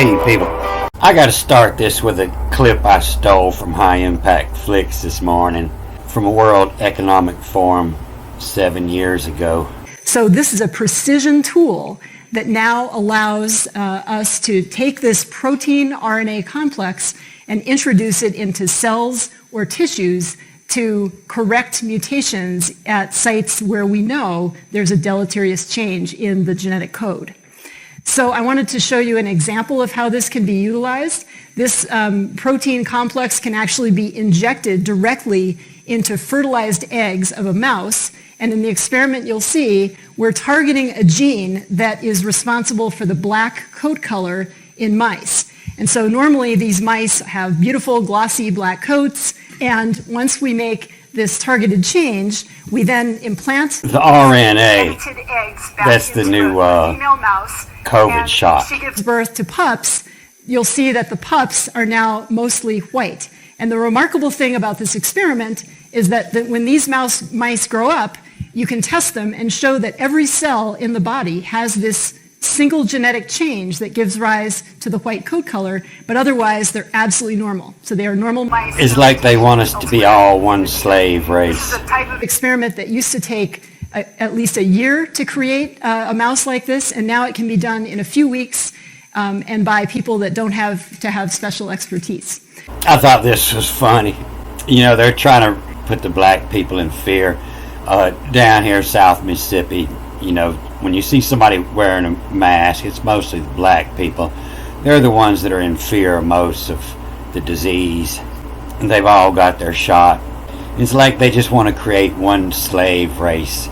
Hey people, I gotta start this with a clip I stole from High Impact Flicks this morning from a World Economic Forum 7 years ago. So this is a precision tool that now allows us to take this protein RNA complex and introduce it into cells or tissues to correct mutations at sites where we know there's a deleterious change in the genetic code. So I wanted to show you an example of how this can be utilized. This protein complex can actually be injected directly into fertilized eggs of a mouse, and in the experiment you'll see we're targeting a gene that is responsible for the black coat color in mice. And so normally these mice have beautiful glossy black coats, and once we make this targeted change, we then implant the RNA. That's the new female mouse. COVID shot. She gives birth to pups. You'll see that the pups are now mostly white. And the remarkable thing about this experiment is that when these mice grow up, you can test them and show that every cell in the body has this single genetic change that gives rise to the white coat color, but otherwise they're absolutely normal. So they are normal mice. It's like they want us to be all one slave race. This is a type of experiment that used to take at least a year to create a mouse like this, and now it can be done in a few weeks and by people that don't have to have special expertise. I thought this was funny. You know, they're trying to put the black people in fear. Down here, South Mississippi, you know, when you see somebody wearing a mask, it's mostly the black people. They're the ones that are in fear most of the disease, and they've all got their shot. It's like they just want to create one slave race.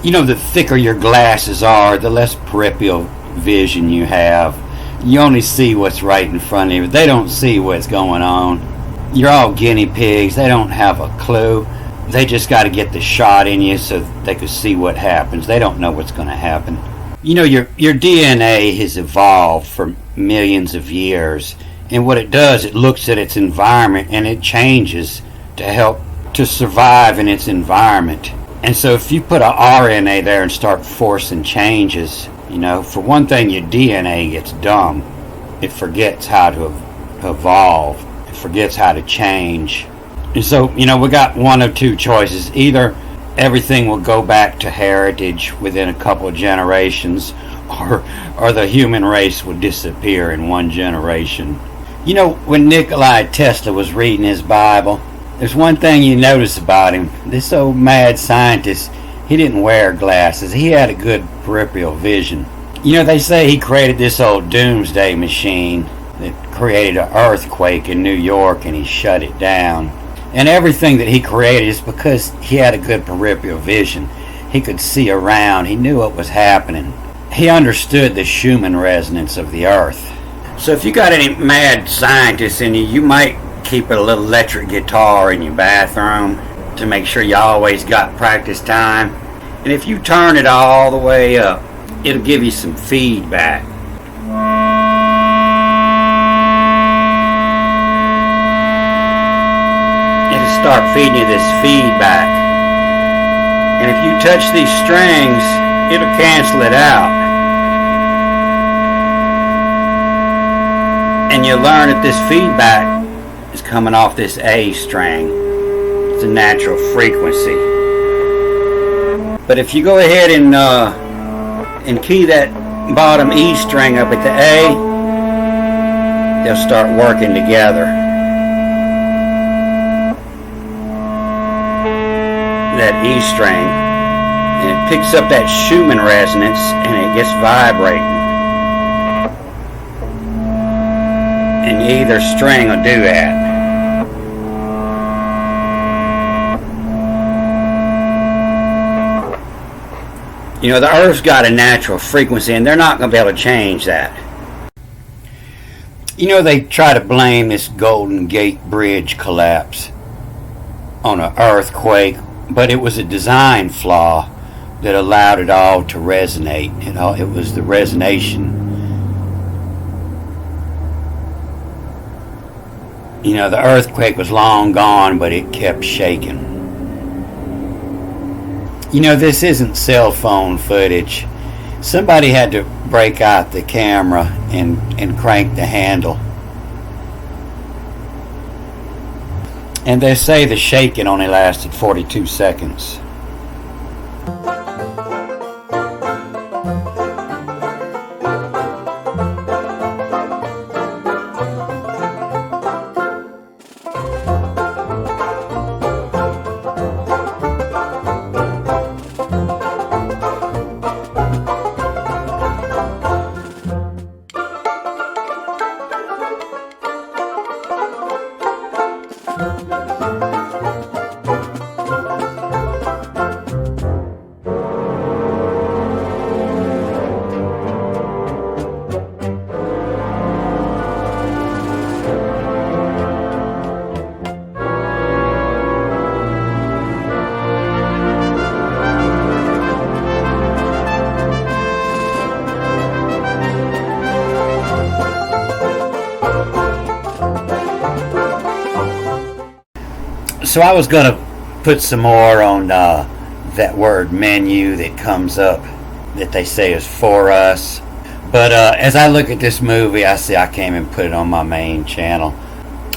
You know, the thicker your glasses are, the less peripheral vision you have. You only see what's right in front of you. They don't see what's going on. You're all guinea pigs. They don't have a clue. They just got to get the shot in you so they can see what happens. They don't know what's going to happen. You know, your DNA has evolved for millions of years. And what it does, it looks at its environment and it changes to help to survive in its environment. And so if you put an RNA there and start forcing changes, you know, for one thing, your DNA gets dumb. It forgets how to evolve. It forgets how to change. And so, you know, we got one of two choices. Either everything will go back to heritage within a couple of generations, or the human race will disappear in one generation. You know, when Nikola Tesla was reading his Bible, there's one thing you notice about him. This old mad scientist, he didn't wear glasses. He had a good peripheral vision. You know, they say he created this old doomsday machine that created an earthquake in New York and he shut it down. And everything that he created is because he had a good peripheral vision. He could see around. He knew what was happening. He understood the Schumann resonance of the earth. So if you got any mad scientists in you, you might keep a little electric guitar in your bathroom to make sure you always got practice time. And if you turn it all the way up, it'll give you some feedback. It'll start feeding you this feedback. And if you touch these strings, it'll cancel it out. And you'll learn that this feedback is coming off this A string. It's a natural frequency. But if you go ahead and key that bottom E string up at the A, they'll start working together. That E string, and it picks up that Schumann resonance and it gets vibrating. And either string will do that. You know, the Earth's got a natural frequency and they're not going to be able to change that. You know, they try to blame this Golden Gate Bridge collapse on an earthquake, but it was a design flaw that allowed it all to resonate. You know, it was the resonation. You know, the earthquake was long gone, but it kept shaking. You know, this isn't cell phone footage. Somebody had to break out the camera and crank the handle. And they say the shaking only lasted 42 seconds. So I was going to put some more on that word menu that comes up that they say is for us. But as I look at this movie, I see I can't even put it on my main channel.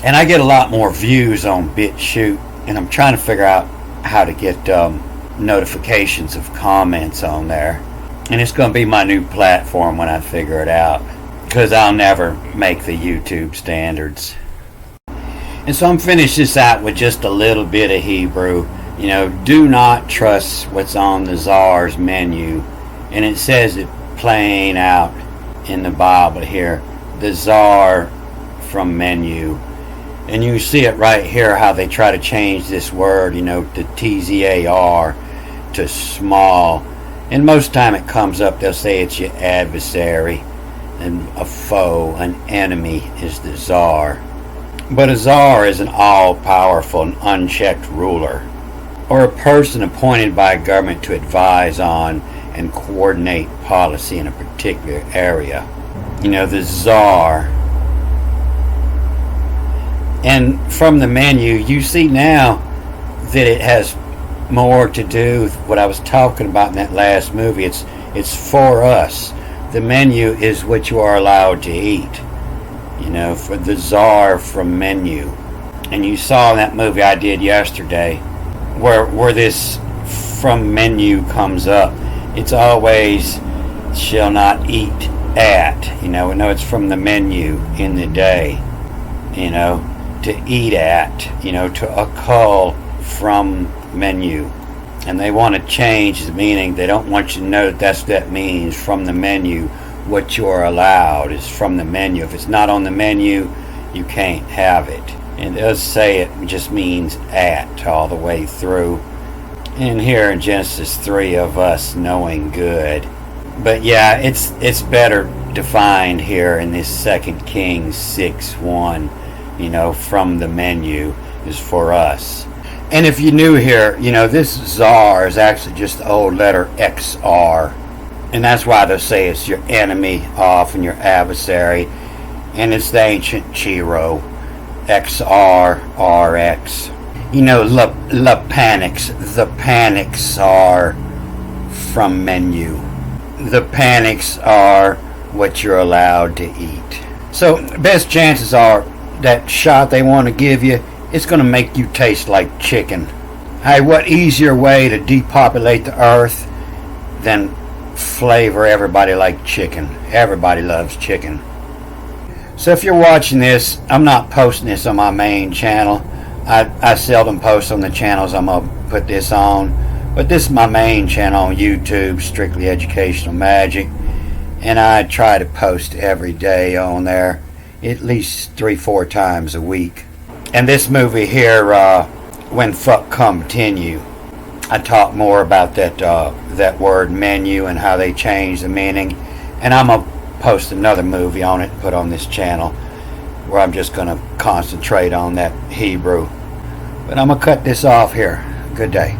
And I get a lot more views on BitChute. And I'm trying to figure out how to get notifications of comments on there. And it's going to be my new platform when I figure it out. Because I'll never make the YouTube standards. And so I'm finishing this out with just a little bit of Hebrew. You know, do not trust what's on the czar's menu. And it says it plain out in the Bible here. The czar from menu. And you see it right here how they try to change this word, you know, to TZAR to small. And most time it comes up, they'll say it's your adversary. And a foe, an enemy is the czar. But a czar is an all-powerful and unchecked ruler, or a person appointed by a government to advise on and coordinate policy in a particular area. You know, the czar. And from the menu, you see now that it has more to do with what I was talking about in that last movie. It's for us. The menu is what you are allowed to eat. You know, for the czar from menu. And you saw in that movie I did yesterday where this from menu comes up. It's always shall not eat at. You know, it's from the menu in the day. You know, to eat at. You know, to a call from menu. And they want to change the meaning. They don't want you to know that that's what that means, from the menu. What you are allowed is from the menu. If it's not on the menu, you can't have it. And it does say it just means at all the way through. And here in Genesis 3 of us knowing good. But yeah, it's better defined here in this 2 Kings 6:1. You know, from the menu is for us. And if you're new here, you know, this czar is actually just the old letter XR. And that's why they'll say it's your enemy off and your adversary. And it's the ancient Chiro, XR, RX. You know, the panics are from menu. The panics are what you're allowed to eat. So, best chances are that shot they want to give you, it's going to make you taste like chicken. Hey, what easier way to depopulate the earth than flavor everybody like chicken? Everybody loves chicken. So if you're watching this, I'm not posting this on my main channel. I seldom post on the channels I'm going to put this on. But this is my main channel on YouTube, Strictly Educational Magic. And I try to post every day on there, at least 3-4 times a week. And this movie here, When Fuck Continue, I talk more about that word menu and how they change the meaning. And I'm going to post another movie on it, put on this channel, where I'm just going to concentrate on that Hebrew. But I'm going to cut this off here. Good day.